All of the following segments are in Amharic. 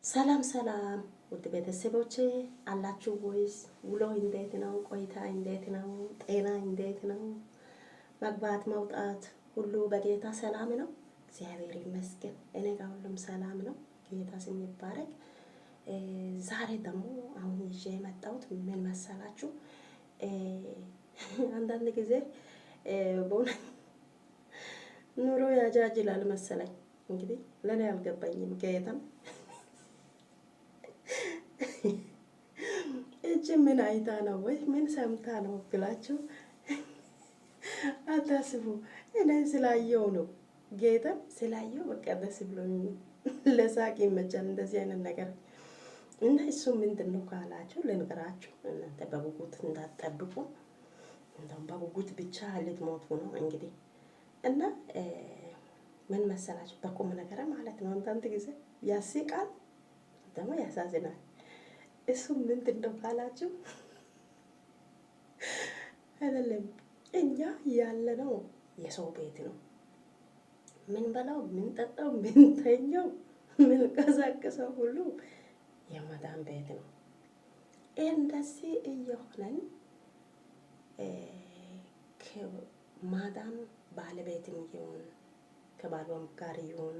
ሰላም ሰላም ውድ ቤተሰቦቼ አላችሁ ወይስ? ውሎ እንዴት ነው? ቆይታ እንዴት ነው? ጤና እንዴት ነው? መግባት መውጣት ሁሉ በጌታ ሰላም ነው? እግዚአብሔር ይመስገን እኔ ጋር ሁሉም ሰላም ነው። ጌታ ስም ይባረክ። ዛሬ ደግሞ አሁን ይዤ የመጣሁት ምን መሰላችሁ? አንዳንድ ጊዜ በእውነት ኑሮ ያጃጅላል መሰለኝ። እንግዲህ ለኔ አልገባኝም ጌታም እጅ ምን አይታ ነው ወይ ምን ሰምታ ነው ብላችሁ አታስቡ። እኔ ስላየው ነው ጌታን ስላየው በቃ ደስ ብሎኝ ለሳቅ ይመቻል እንደዚህ አይነት ነገር እና እሱ ምንድን ነው ካላችሁ ልንገራችሁ። እናንተ በጉጉት እንዳትጠብቁ፣ እንደውም በጉጉት ብቻ ልትሞቱ ነው እንግዲህ። እና ምን መሰላችሁ በቁም ነገር ማለት ነው አንዳንድ ጊዜ ያስቃል ደግሞ ያሳዝናል። እሱ ምንድን ነው ካላችሁ አይደለም እኛ ያለነው የሰው ቤት ነው። ምን በላው ምን ጠጣው ምን ተኛው ምን ቀሳቀሰው ሁሉ የማዳም ቤት ነው። እንደዚህ እየሆነን ከማዳም ባለቤትም ይሁን ከባሏም ጋር ይሁን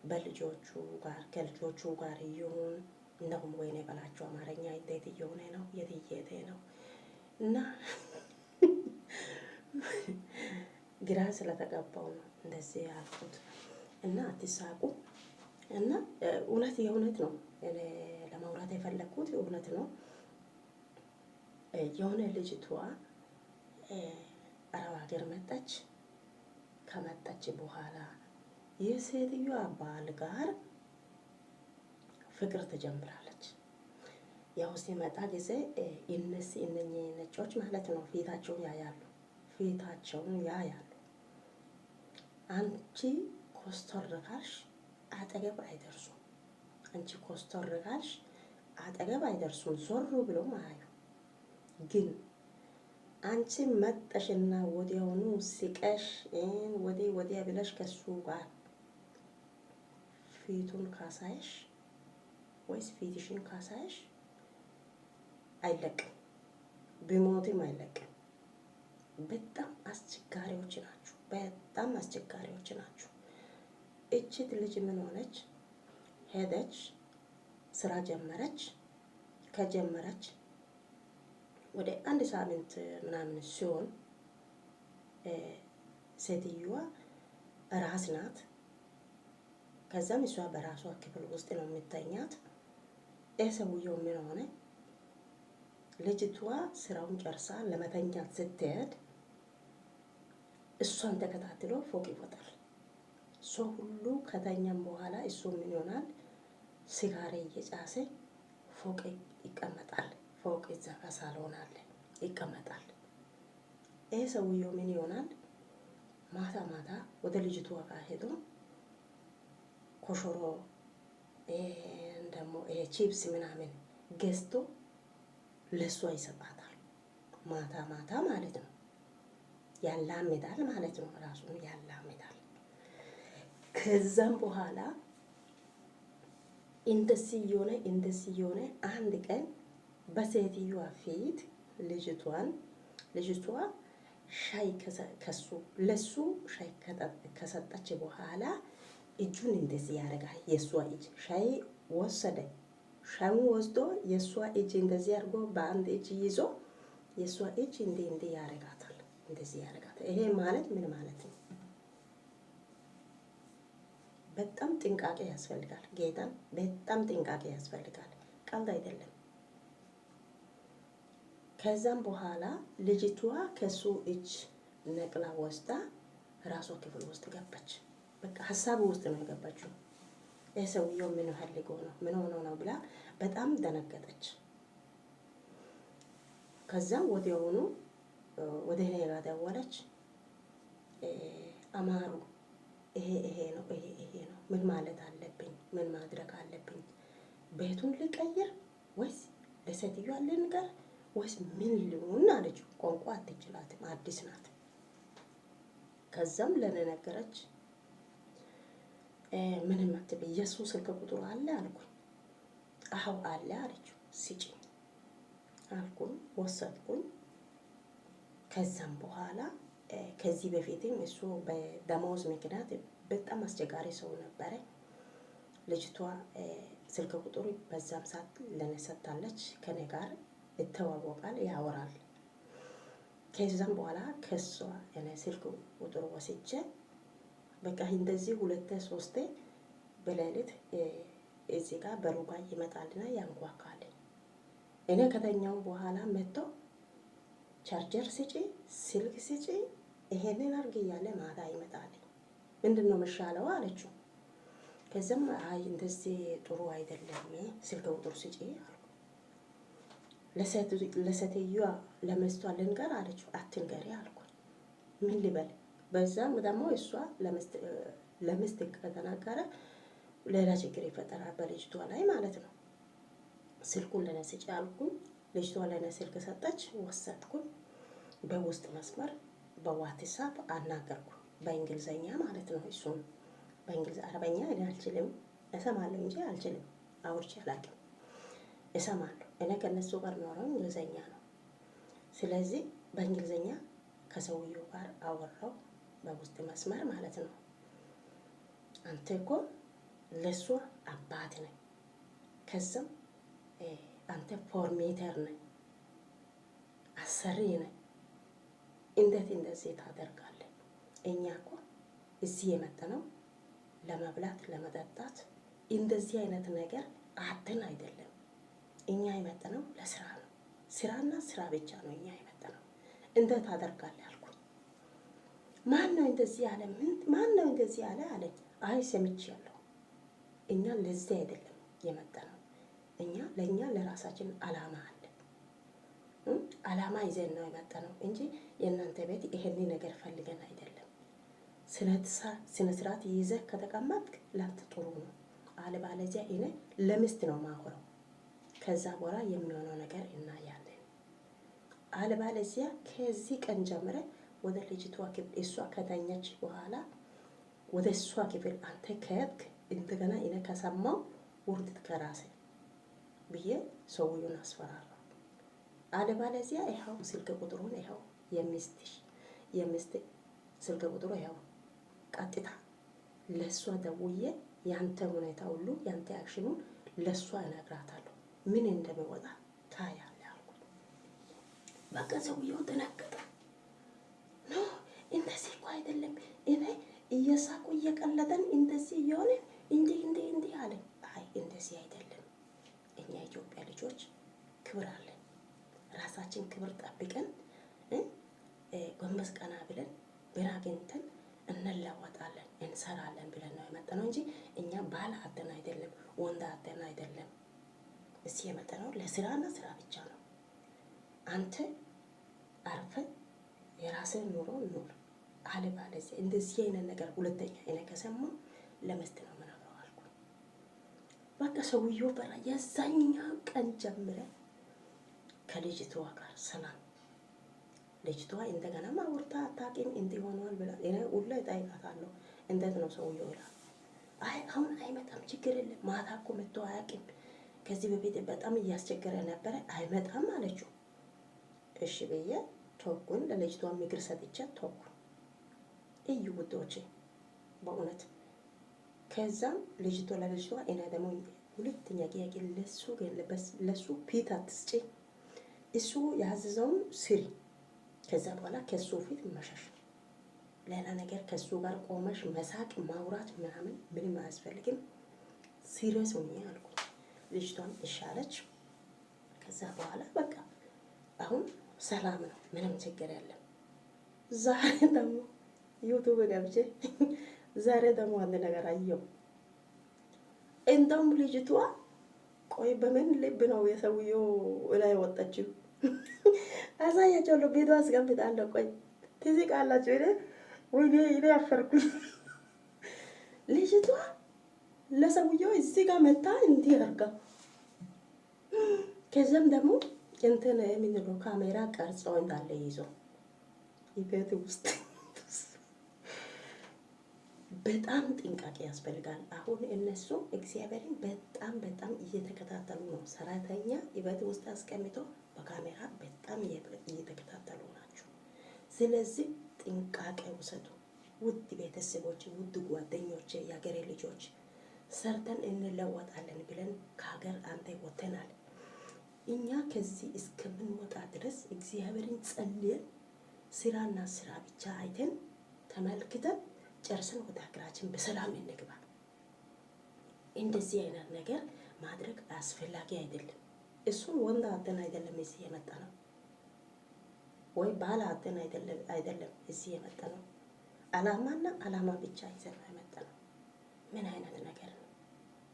በልጆቹ ጋር ከልጆቹ ጋር ይሁን እንደውም ወይኔ በላቸው አማርኛ እንዴት እየሆነ ነው የትየቴ ነው እና ግራ ስለተገባው ነው እንደዚህ ያልኩት። እና አትሳቁ። እና እውነት የእውነት ነው እኔ ለማውራት የፈለኩት እውነት ነው። የሆነ ልጅቷ አረብ ሀገር መጣች። ከመጣች በኋላ የሴትዮዋ ባል ጋር ፍቅር ትጀምራለች። ያው ሲመጣ ጊዜ እነኚህ ነጮች ማለት ነው ፊታቸውን ያያሉ። አንቺ ኮስተር ካልሽ አጠገብ አይደርሱም። አንቺ ኮስተር ካልሽ አጠገብ አይደርሱም። ዞር ብሎ ማያዩ። ግን አንቺ መጠሽና ወዲያውኑ ሲቀሽ ወዲያ ብለሽ ከሱ ጋር ፊቱን ካሳይሽ ወይስ ፊትሽን ካሳይሽ አይለቅም፣ ቢሞትም አይለቅም። በጣም አስቸጋሪዎች ናችሁ። በጣም አስቸጋሪዎች ናችሁ። እቺት ልጅ ምን ሆነች? ሄደች ስራ ጀመረች። ከጀመረች ወደ አንድ ሳምንት ምናምን ሲሆን ሴትዮዋ ራስ ናት። ከዛም እሷ በራሷ ክፍል ውስጥ ነው የምተኛት። ሰውየው ምን ሆነ? ልጅቷ ስራውን ጨርሳ ለመተኛት ስትሄድ እሷን ተከታትሎ ፎቅ ይወጣል። ሰው ሁሉ ከተኛም በኋላ እሱ ምን ይሆናል? ሲጋራ እየጫሰ ፎቅ ይቀመጣል። ፎቅ እዛ ሳሎን አለ ይቀመጣል። ሰውየው ምን ይሆናል? ማታ ማታ ወደ ልጅቷ ጋር ሄዶ ኮሾሮ ደግሞ ቺፕስ ምናምን ገዝቶ ለሷ ይሰጣታል። ማታ ማታ ማለት ነው። ያላምዳል ማለት ነው። ራሱን ያላምዳል። ከዛም በኋላ እንደዚህ የሆነ አንድ ቀን በሴትዮዋ ፊት ልጅቷ ሻይ ለሱ ሻይ ከሰጠች በኋላ እጁን እንደዚህ ያደርጋል። የሷ እጅ ሻይ ወሰደ። ሻዩን ወስዶ የሷ እጅ እንደዚህ አድርጎ በአንድ እጅ ይዞ የሷ እጅ እንዲህ ያደርጋታል። እንደዚህ ያደርጋታል። ይሄ ማለት ምን ማለት ነው? በጣም ጥንቃቄ ያስፈልጋል። ጌታን በጣም ጥንቃቄ ያስፈልጋል። ቀልድ አይደለም። ከዛም በኋላ ልጅቷ ከሱ እጅ ነቅላ ወስዳ ራሷ ክፍል ውስጥ ገባች። በቃ ሀሳብ ውስጥ ነው የገባችው። ሰውየው ምን ፈልጎ ነው ምን ሆኖ ነው ብላ በጣም ደነገጠች። ከዛም ወዲያውኑ ወደ እኔ ጋር ደወለች። አማሩ ይሄ ነው ምን ማለት አለብኝ? ምን ማድረግ አለብኝ? ቤቱን ልቀይር ወይስ ለሴትዮዋ ልንገር ወይስ ምን ልሁን አለች። ቋንቋ አትችላትም፣ አዲስ ናት። ከዛም ለኔ ነገረች። ምንም አትበይ፣ የሱ ስልክ ቁጥሩ አለ አልኩኝ። አው አለ አለችው። ስጪኝ አልኩኝ፣ ወሰድኩኝ። ከዛም በኋላ ከዚህ በፊትም እሱ በደሞዝ ምክንያት በጣም አስቸጋሪ ሰው ነበረ። ልጅቷ ስልክ ቁጥሩ በዛም ሰዓት ለኔ ሰጥታለች። ከኔ ጋር ይተዋወቃል፣ ያወራል። ከዛም በኋላ ከሷ እኔ ስልክ ቁጥሩ ወስጄ በቃ እንደዚህ ሁለቴ ሶስቴ በሌሊት እዚህ ጋር በሩባ ይመጣልና ያንኳኳል። እኔ ከተኛው በኋላ መጥቶ ቻርጀር ስጪ፣ ስልክ ስጪ፣ ይሄንን አርግ እያለ ማታ ይመጣል። ምንድን ነው መሻለው አለችው። ከዛም አይ እንደዚህ ጥሩ አይደለም ስልክ ቁጥር ስጪ አልኩ። ለሴትዮዋ ለመስቷ ልንገር አለችው። አትንገሪ አልኩ። ምን ልበል? በዛም ደግሞ እሷ ለመስት ከተናገረ ሌላ ችግር ይፈጠራል በልጅቷ ላይ ማለት ነው። ስልኩን ለኔ ስጪ አልኩኝ። ልጅቷ ለኔ ስልክ ሰጠች፣ ወሰድኩኝ። በውስጥ መስመር በዋትስአፕ አናገርኩ፣ በእንግሊዘኛ ማለት ነው። እሱም በእንግሊዝ አረበኛ እኔ አልችልም፣ እሰማለሁ እንጂ አልችልም፣ አውርቼ አላውቅም። እሰማለሁ፣ እኔ ከነሱ ጋር ኖረው እንግሊዘኛ ነው። ስለዚህ በእንግሊዘኛ ከሰውየው ጋር አወራው፣ በውስጥ መስመር ማለት ነው። አንተ እኮ ለሷ አባት ነህ፣ ከዛም አንተ ፎርሜተር ነህ፣ አሰሪ ነህ። እንዴት እንደዚህ ታደርጋለህ? እኛ እኮ እዚህ የመጣነው ለመብላት ለመጠጣት፣ እንደዚህ አይነት ነገር አትን አይደለም። እኛ የመጣነው ለስራ ነው። ስራና ስራ ብቻ ነው እኛ የመጣነው። እንዴት ታደርጋለህ አልኩኝ። ማን ነው እንደዚህ ያለ? ማን ነው እንደዚህ ያለ አለኝ። አይ ሰምቻለሁ። እኛ ለዚህ አይደለም የመጣነው። ለእኛ ለራሳችን አላማ አለ። አላማ ይዘን ነው የመጣነው እንጂ የእናንተ ቤት ይሄን ነገር ፈልገን አይደለም። ስነ ስርዓት ይዘህ ከተቀመጥክ ላንተ ጥሩ ነው። አለበለዚያ እኔ ለሚስት ነው ማወራው። ከዛ በኋላ የሚሆነው ነገር እናያለን። አለበለዚያ ከዚህ ቀን ጀምረ ወደ ልጅቷ ክፍል እሷ ከተኛች በኋላ ወደ እሷ ክፍል አንተ ከሄድክ እንደገና እኔ ከሰማው ውርደት ከራሴ ብዬ ሰውየውን አስፈራራ። አለበለዚያ ይኸው ስልክ ቁጥሩን ይኸው የሚስት ስልክ ቁጥሩ ይኸው ቀጥታ ለሷ ደውዬ ያንተ ሁኔታ ሁሉ ያንተ አክሽኑን ለሷ እነግራታለሁ። ምን እንደሚወጣ ታያለህ አልኩት። በቃ ሰውየው ተነገጠ። ኖ እንደዚህ እኮ አይደለም፣ እኔ እየሳቁ እየቀለደን እንደዚህ እየሆነ እንዲህ አለ። አይ እንደዚህ አይደለም። እኛ ኢትዮጵያ ልጆች ክብር አለን። ራሳችን ክብር ጠብቀን ጎንበስ ቀና ብለን ብር አግኝተን እንለወጣለን፣ እንሰራለን ብለን ነው የመጣነው እንጂ እኛ ባል አደን አይደለም፣ ወንድ አደን አይደለም። እዚህ የመጣነው ለስራና ስራ ብቻ ነው። አንተ አርፈን የራስህን ኑሮ ኑር። አለበለዚያ እንደዚህ አይነት ነገር ሁለተኛ እኔ ከሰማሁ ለመስት ነው የምነግረው አልኩ። በቃ ሰውየው በራ የዛኛው ቀን ጀምረ ከልጅቷ ጋር ሰላም። ልጅቷ እንደገና ማውርታ አታውቂም እንዲህ ሆኗል ብላ እኔ ሁሌ እጠይቃታለሁ። እንዴት ነው ሰውየው ይላል። አይ አሁን አይመጣም፣ ችግር የለም። ማታ እኮ መጥቶ አያውቅም። ከዚህ በፊት በጣም እያስቸገረ ነበረ፣ አይመጣም አለችው። እሺ ብዬ ተወኩኝ። ለልጅቷ ምክር ሰጥቼ ተወኩኝ። እዩ ውዶቼ በእውነት ከዛም ለልጅቷ እኔ ደግሞ ሁለተኛ ጥያቄ ለሱ ፊት አትስጪ፣ እሱ ያዘዘውን ስሪ። ከዛ በኋላ ከሱ ፊት መሸሽ፣ ሌላ ነገር ከሱ ጋር ቆመሽ መሳቅ ማውራት ምናምን ምንም አያስፈልግም። ሲሪየስ ሆኜ አልኩ። ልጅቷን እሻለች። ከዛ በኋላ በቃ አሁን ሰላም ነው፣ ምንም ችግር የለም። ዛሬ ደግሞ ዩቱብ ገብቼ ዛሬ ደግሞ አንድ ነገር አየሁ። እንደውም ልጅቷ ቆይ በምን ልብ ነው የሰውየው ላይ ወጣችው? አሳያቸዋለሁ፣ ቪዲዮ አስቀምጣለሁ። ቆይ ትዝቃላችሁ። ወይኔ ያፈርኩኝ። ልጅቷ ለሰውየው እዚህ ጋር መታ እንዲህ አድርጋ ከዛም ደግሞ እንትን የሚለው ካሜራ ቀርጸው እንዳለ ይዞ ይቤት ውስጥ በጣም ጥንቃቄ ያስፈልጋል። አሁን እነሱ እግዚአብሔርን በጣም በጣም እየተከታተሉ ነው። ሰራተኛ ቤት ውስጥ አስቀምጦ በካሜራ በጣም እየተከታተሉ ናቸው። ስለዚህ ጥንቃቄ ውሰዱ። ውድ ቤተሰቦች፣ ውድ ጓደኞች፣ የሀገሬ ልጆች ሰርተን እንለወጣለን ብለን ከሀገር አንተ ወተናል። እኛ ከዚህ እስከምንወጣ ድረስ እግዚአብሔርን ጸልየን ስራና ስራ ብቻ አይተን ተመልክተን ጨርሰን ወደ ሀገራችን በሰላም እንግባ። እንደዚህ አይነት ነገር ማድረግ አስፈላጊ አይደለም። እሱን ወንድ አተን አይደለም እዚህ የመጣ ነው፣ ወይ ባል አተን አይደለም እዚህ የመጣ ነው። አላማና አላማ ብቻ ይዘን የመጣ ነው። ምን አይነት ነገር ነው?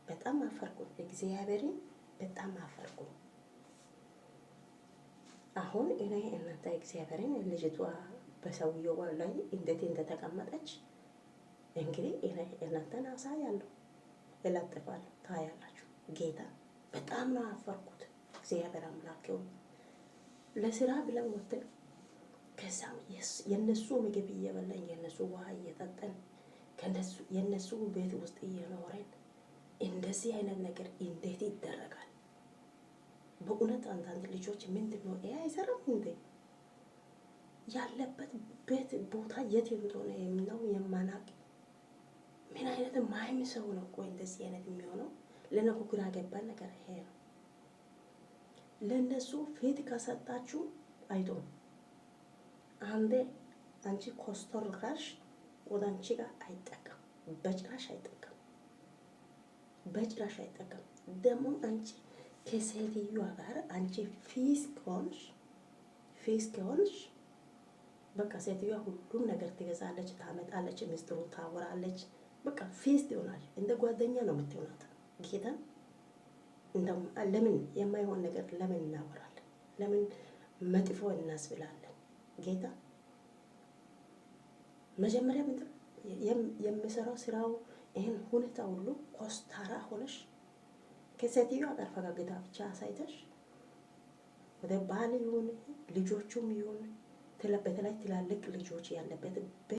በጣም አፈርኩ፣ እግዚአብሔርን በጣም አፈርኩ። አሁን እኔ እናንተ እግዚአብሔርን ልጅቷ በሰውየው ላይ እንዴት እንደተቀመጠች እንግዲህ እናንተን አሳያለሁ፣ እለጥፋለሁ፣ ታያላችሁ። ጌታ በጣም ነው አፈርኩት። እግዚአብሔር አምላኬው ለስራ ብለን ወጥተን ከዛም የነሱ ምግብ እየበላን የነሱ ውሃ እየጠጠን የነሱ ቤት ውስጥ እየኖረን እንደዚህ አይነት ነገር እንዴት ይደረጋል? በእውነት አንዳንድ ልጆች ምንድን ነው ይሄ አይሰራም እንዴ? ያለበት ቤት ቦታ የት እንደሆነ ነው የማናቅ። ምን አይነት ማይም ሰው ነው? ቆይ እንደዚህ አይነት የሚሆነው ለነገ ግራ ገባን ነገር ይሄ ነው። ለነሱ ፊት ከሰጣችሁ አይቶም አንዴ አንቺ ኮስተር ጋሽ ወደ አንቺ ጋር አይጠቀም፣ በጭራሽ አይጠቀም፣ በጭራሽ አይጠቀም። ደግሞ አንቺ ከሴትዮዋ ጋር አንቺ ፊስ ከሆንሽ በቃ ሴትዮዋ ሁሉም ነገር ትገዛለች፣ ታመጣለች፣ ምስጢሩን ታወራለች። በቃ ፌስ ትሆናለች። እንደ ጓደኛ ነው የምትሆናት። ጌታን እንደውም ለምን የማይሆን ነገር ለምን እናወራለን? ለምን መጥፎ እናስብላለን? ጌታ መጀመሪያ ምንድን የምሰራው ስራው ይህን ሁኔታ ሁሉ ኮስታራ ሆነሽ ከሴትዮዋ ጋር ፈገግታ ብቻ አሳይተሽ ወደ ባል ይሁን ልጆቹም ይሁን በተለይ ትላልቅ ልጆች ያለበት